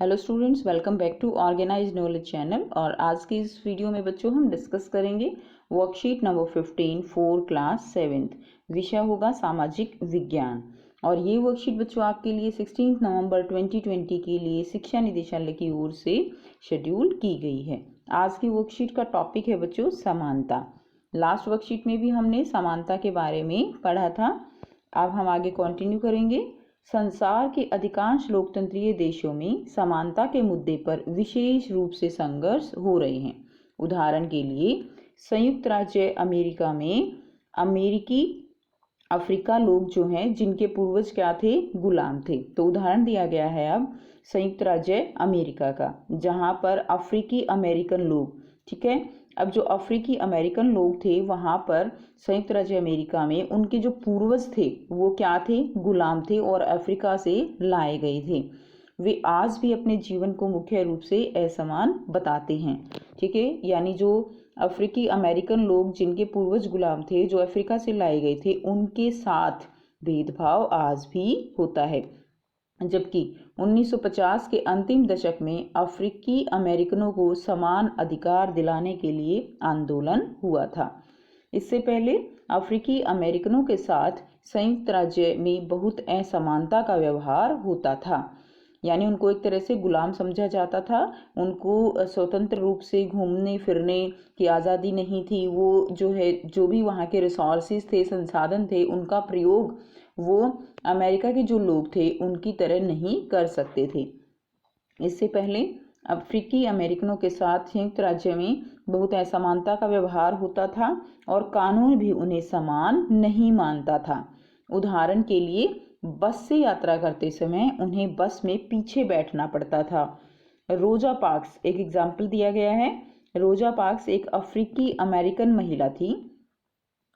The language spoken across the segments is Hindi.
Hello students, welcome back to organised knowledge channel. और आज की इस वीडियो में बच्चों हम डिस्कस करेंगे worksheet number 15 for class 7th। विषय होगा सामाजिक विज्ञान। और ये वर्कशीट बच्चों आपके लिए 16 नवंबर 2020 के लिए शिक्षा निदेशालय की ओर से शेड्यूल की गई है। आज की वर्कशीट का टॉपिक है बच्चों समानता। लास्ट वर्कशीट में भी हमने समानता के बारे में पढ़ा था। अब हम आगे कंटिन्यू करेंगे। संसार के अधिकांश लोकतंत्रीय देशों में समानता के मुद्दे पर विशेष रूप से संघर्ष हो रहे हैं। उदाहरण के लिए संयुक्त राज्य अमेरिका में अमेरिकी अफ्रीका लोग जो हैं जिनके पूर्वज क्या थे, गुलाम थे। तो उदाहरण दिया गया है अब संयुक्त राज्य अमेरिका का, जहां पर अफ्रीकी अमेरिकन लोग, ठीक है। अब जो अफ्रीकी अमेरिकन लोग थे वहां पर संयुक्त राज्य अमेरिका में उनके जो पूर्वज थे वो क्या थे, गुलाम थे और अफ्रीका से लाए गए थे। वे आज भी अपने जीवन को मुख्य रूप से असमान बताते हैं, ठीक है। यानी जो अफ्रीकी अमेरिकन लोग जिनके पूर्वज गुलाम थे, जो अफ्रीका से लाए गए थे, उनके साथ भेदभाव आज भी होता है। जबकि 1950 के अंतिम दशक में अफ्रीकी अमेरिकनों को समान अधिकार दिलाने के लिए आंदोलन हुआ था। इससे पहले अफ्रीकी अमेरिकनों के साथ संयुक्त राज्य में बहुत असमानता का व्यवहार होता था। यानी उनको एक तरह से गुलाम समझा जाता था। उनको स्वतंत्र रूप से घूमने फिरने की आज़ादी नहीं थी। वो जो है, जो भी वहाँ के रिसोर्सेज थे, संसाधन थे, उनका प्रयोग वो अमेरिका के जो लोग थे उनकी तरह नहीं कर सकते थे। इससे पहले अफ्रीकी अमेरिकनों के साथ संयुक्त राज्य में बहुत असमानता का व्यवहार होता था और कानून भी उन्हें समान नहीं मानता था। उदाहरण के लिए बस से यात्रा करते समय उन्हें बस में पीछे बैठना पड़ता था। रोजा पार्क्स एक एग्जाम्पल दिया गया है। रोजा पार्क्स एक अफ्रीकी अमेरिकन महिला थी।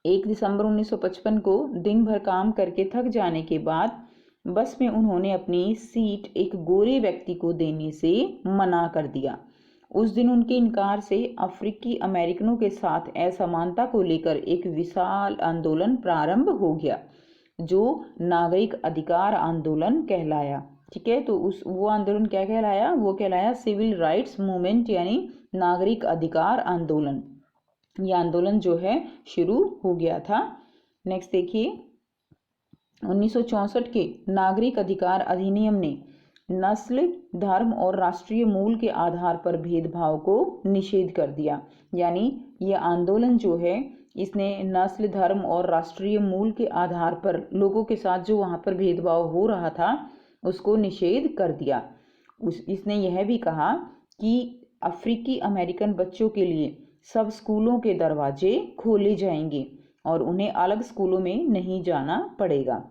1 दिसंबर 1955 को दिन भर काम करके थक जाने के बाद बस में उन्होंने अपनी सीट एक गोरे व्यक्ति को देने से मना कर दिया। उस दिन उनके इनकार से अफ्रीकी अमेरिकनों के साथ असमानता को लेकर एक विशाल आंदोलन प्रारंभ हो गया, जो नागरिक अधिकार आंदोलन कहलाया, ठीक है। तो वो आंदोलन क्या कहलाया, वो कहलाया सिविल राइट्स मूवमेंट, यानी नागरिक अधिकार आंदोलन। ये आंदोलन जो है शुरू हो गया था। नेक्स्ट देखिए, 1964 के नागरिक अधिकार अधिनियम ने नस्ल, धर्म और राष्ट्रीय मूल के आधार पर भेदभाव को निषेध कर दिया। यानी ये आंदोलन जो है इसने नस्ल, धर्म और राष्ट्रीय मूल के आधार पर लोगों के साथ जो वहाँ पर भेदभाव हो रहा था उसको निषेध कर दिया। इसने यह भी कहा कि अफ्रीकी अमेरिकन बच्चों के लिए सब स्कूलों के दरवाजे खोले जाएंगे और उन्हें अलग स्कूलों में नहीं जाना पड़ेगा,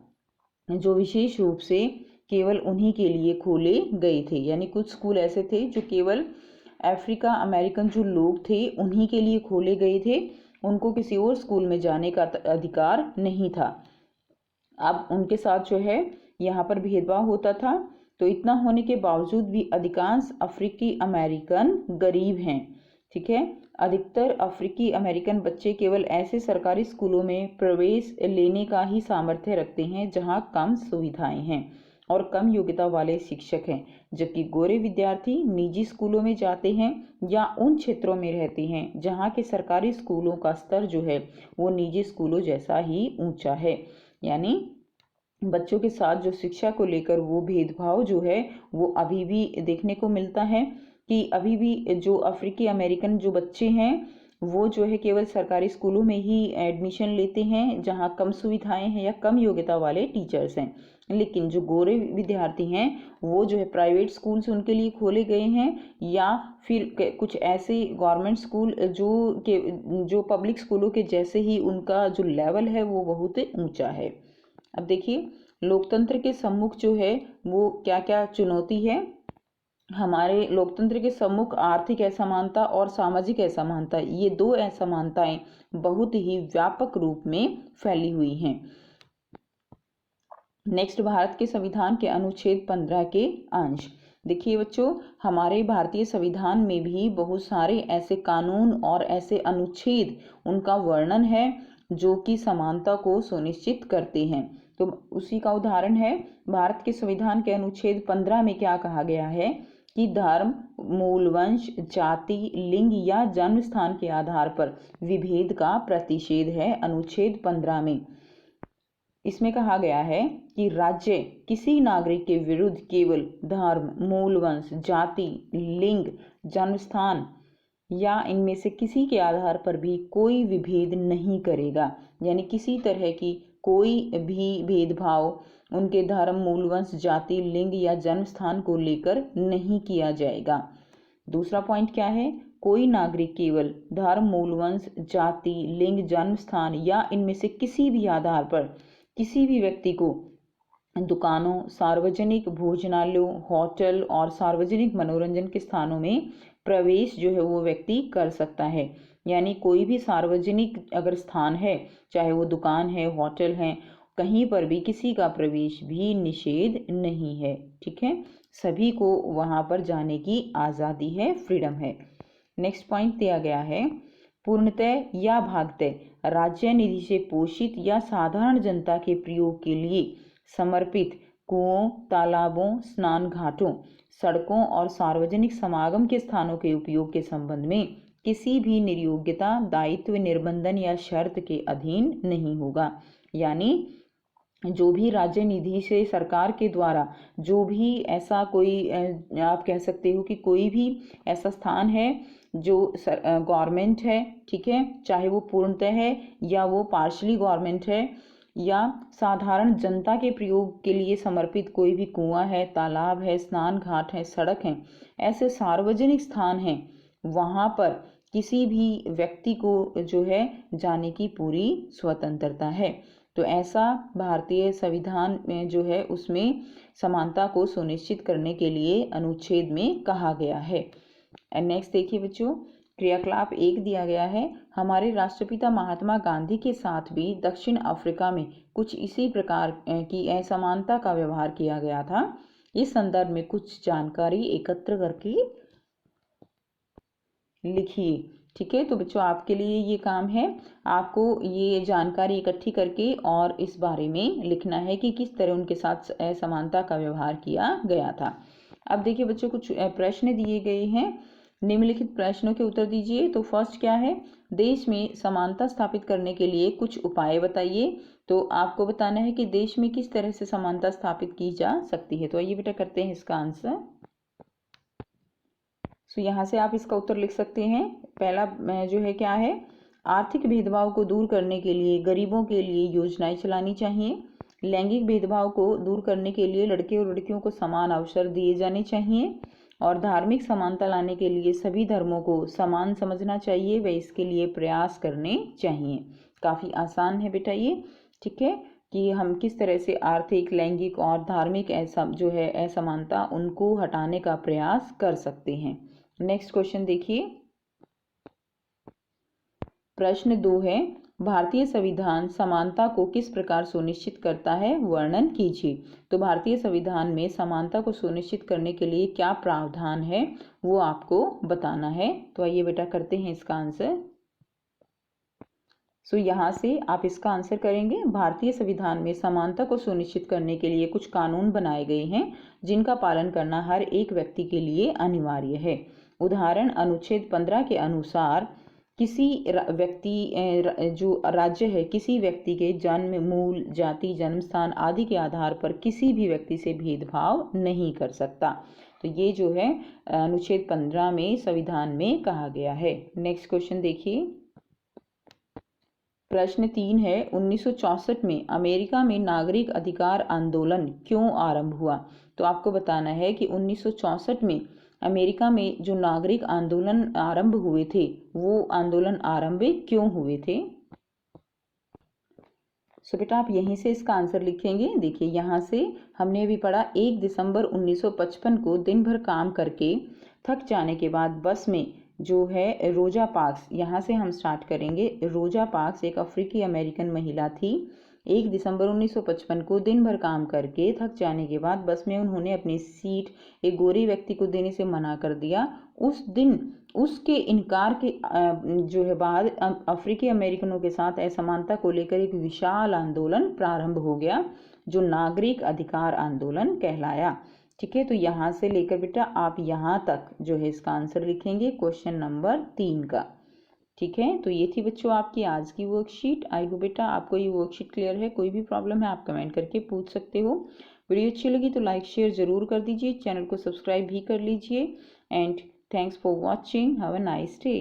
जो विशेष रूप से केवल उन्हीं के लिए खोले गए थे। यानी कुछ स्कूल ऐसे थे जो केवल अफ्रीका अमेरिकन जो लोग थे उन्हीं के लिए खोले गए थे, उनको किसी और स्कूल में जाने का अधिकार नहीं था। अब उनके साथ जो है यहाँ पर भेदभाव होता था। तो इतना होने के बावजूद भी अधिकांश अफ्रीकी अमेरिकन गरीब हैं, ठीक है। अधिकतर अफ्रीकी अमेरिकन बच्चे केवल ऐसे सरकारी स्कूलों में प्रवेश लेने का ही सामर्थ्य रखते हैं जहां कम सुविधाएं हैं और कम योग्यता वाले शिक्षक हैं, जबकि गोरे विद्यार्थी निजी स्कूलों में जाते हैं या उन क्षेत्रों में रहते हैं जहां के सरकारी स्कूलों का स्तर जो है वो निजी स्कूलों जैसा ही ऊंचा है। यानी बच्चों के साथ जो शिक्षा को लेकर वो भेदभाव जो है वो अभी भी देखने को मिलता है कि अभी भी जो अफ्रीकी अमेरिकन जो बच्चे हैं वो जो है केवल सरकारी स्कूलों में ही एडमिशन लेते हैं जहां कम सुविधाएं हैं या कम योग्यता वाले टीचर्स हैं। लेकिन जो गोरे विद्यार्थी हैं वो जो है प्राइवेट स्कूल्स उनके लिए खोले गए हैं या फिर कुछ ऐसे गवर्नमेंट स्कूल जो पब्लिक स्कूलों के जैसे ही उनका जो लेवल है वो बहुत ऊंचा है। अब देखिए, लोकतंत्र के सम्मुख जो है वो क्या क्या चुनौती है। हमारे लोकतंत्र के सम्मुख आर्थिक असमानता और सामाजिक असमानता, ये दो असमानताएं बहुत ही व्यापक रूप में फैली हुई हैं। नेक्स्ट, भारत के संविधान के अनुच्छेद 15 के अंश। देखिए बच्चों, हमारे भारतीय संविधान में भी बहुत सारे ऐसे कानून और ऐसे अनुच्छेद उनका वर्णन है जो कि समानता को सुनिश्चित करते हैं। तो उसी का उदाहरण है, भारत के संविधान के अनुच्छेद 15 में क्या कहा गया है कि धर्म, मूल वंश, जाति, लिंग या जन्म स्थान के आधार पर विभेद का प्रतिषेध है अनुच्छेद 15 में। इसमें कहा गया है कि राज्य किसी नागरिक के विरुद्ध केवल धर्म, मूल वंश, जाति, लिंग, जन्म स्थान या इनमें से किसी के आधार पर भी कोई विभेद नहीं करेगा। यानी किसी तरह की कोई भी भेदभाव उनके धर्म, मूल वंश, जाति, लिंग या जन्म स्थान को लेकर नहीं किया जाएगा। दूसरा पॉइंट क्या है? कोई नागरिक केवल धर्म, मूल वंश, जाति, लिंग, जन्म स्थान या इनमें से किसी भी आधार पर किसी भी व्यक्ति को दुकानों, सार्वजनिक भोजनालयों, होटल और सार्वजनिक मनोरंजन के स्थानों में प्रवेश जो है वो व्यक्ति कर सकता है। यानी कोई भी सार्वजनिक अगर स्थान है, चाहे वो दुकान है, होटल है, कहीं पर भी किसी का प्रवेश भी निषेध नहीं है। ठीक है, सभी को वहां पर जाने की आज़ादी है, फ्रीडम है। नेक्स्ट पॉइंट दिया गया है, पूर्णतः या भागतः राज्य निधि से पोषित या साधारण जनता के प्रयोग के लिए समर्पित कुओं, तालाबों, स्नान घाटों, सड़कों और सार्वजनिक समागम के स्थानों के उपयोग के संबंध में किसी भी निर्योग्यता, दायित्व, निर्बंधन या शर्त के अधीन नहीं होगा। यानी जो भी राज्य निधि से सरकार के द्वारा जो भी ऐसा कोई आप कह सकते हो कि कोई भी ऐसा स्थान है जो गवर्नमेंट है, ठीक है, चाहे वो पूर्णतः है या वो पार्शली गवर्नमेंट है या साधारण जनता के प्रयोग के लिए समर्पित कोई भी कुआं है, तालाब है, स्नान घाट है, सड़क है, ऐसे सार्वजनिक स्थान हैं, वहाँ पर किसी भी व्यक्ति को जो है जाने की पूरी स्वतंत्रता है। तो ऐसा भारतीय संविधान में जो है उसमें समानता को सुनिश्चित करने के लिए अनुच्छेद में कहा गया है। नेक्स्ट देखिए बच्चों, क्रियाकलाप 1 दिया गया है, हमारे राष्ट्रपिता महात्मा गांधी के साथ भी दक्षिण अफ्रीका में कुछ इसी प्रकार की असमानता का व्यवहार किया गया था। इस संदर्भ में कुछ जानकारी एकत्र करके लिखिए। ठीक है, तो बच्चों आपके लिए ये काम है, आपको ये जानकारी इकट्ठी करके और इस बारे में लिखना है कि किस तरह उनके साथ असमानता का व्यवहार किया गया था। अब देखिए बच्चों, कुछ प्रश्न दिए गए हैं, निम्नलिखित प्रश्नों के उत्तर दीजिए। तो फर्स्ट क्या है, देश में समानता स्थापित करने के लिए कुछ उपाय बताइए। तो आपको बताना है कि देश में किस तरह से समानता स्थापित की जा सकती है। तो आइए बेटा करते हैं इसका आंसर। तो यहाँ से आप इसका उत्तर लिख सकते हैं। पहला जो है क्या है, आर्थिक भेदभाव को दूर करने के लिए गरीबों के लिए योजनाएं चलानी चाहिए। लैंगिक भेदभाव को दूर करने के लिए लड़के और लड़कियों को समान अवसर दिए जाने चाहिए। और धार्मिक समानता लाने के लिए सभी धर्मों को समान समझना चाहिए व इसके लिए प्रयास करने चाहिए। काफ़ी आसान है बेटा ये, ठीक है, कि हम किस तरह से आर्थिक, लैंगिक और धार्मिक ऐसा जो है असमानता उनको हटाने का प्रयास कर सकते हैं। नेक्स्ट क्वेश्चन देखिए, प्रश्न 2 है, भारतीय संविधान समानता को किस प्रकार सुनिश्चित करता है, वर्णन कीजिए। तो भारतीय संविधान में समानता को सुनिश्चित करने के लिए क्या प्रावधान है वो आपको बताना है। तो आइए बेटा करते हैं इसका आंसर। सो यहाँ से आप इसका आंसर करेंगे, भारतीय संविधान में समानता को सुनिश्चित करने के लिए कुछ कानून बनाए गए हैं जिनका पालन करना हर एक व्यक्ति के लिए अनिवार्य है। उदाहरण, अनुच्छेद 15 के अनुसार किसी व्यक्ति जो राज्य है किसी व्यक्ति के जन्म, मूल, जाति, जन्म स्थान आदि के आधार पर किसी भी व्यक्ति से भेदभाव नहीं कर सकता। तो ये जो है अनुच्छेद 15 में संविधान में कहा गया है। नेक्स्ट क्वेश्चन देखिए, प्रश्न 3 है, 1964 में अमेरिका में नागरिक अधिकार आंदोलन क्यों आरंभ हुआ। तो आपको बताना है कि 1964 में अमेरिका में जो नागरिक आंदोलन आरंभ हुए थे वो आंदोलन आरंभ क्यों हुए थे। सो बेटा आप यहीं से इसका आंसर लिखेंगे। देखिए यहाँ से हमने अभी पढ़ा, 1 दिसंबर 1955 को दिन भर काम करके थक जाने के बाद बस में जो है रोजा पार्क्स, यहाँ से हम स्टार्ट करेंगे। रोजा पार्क्स एक अफ्रीकी अमेरिकन महिला थी। 1 दिसंबर 1955 को दिन भर काम करके थक जाने के बाद बस में उन्होंने अपनी सीट एक गोरे व्यक्ति को देने से मना कर दिया। उस दिन उसके इनकार के जो है बाद अफ्रीकी अमेरिकनों के साथ असमानता को लेकर एक विशाल आंदोलन प्रारंभ हो गया जो नागरिक अधिकार आंदोलन कहलाया। ठीक है, तो यहाँ से लेकर बेटा आप यहाँ तक जो है इसका आंसर लिखेंगे क्वेश्चन नंबर 3 का। ठीक है, तो ये थी बच्चों आपकी आज की वर्कशीट। आई होप बेटा आपको ये वर्कशीट क्लियर है। कोई भी प्रॉब्लम है आप कमेंट करके पूछ सकते हो। वीडियो अच्छी लगी तो लाइक शेयर ज़रूर कर दीजिए, चैनल को सब्सक्राइब भी कर लीजिए। And thanks for watching, have a nice day.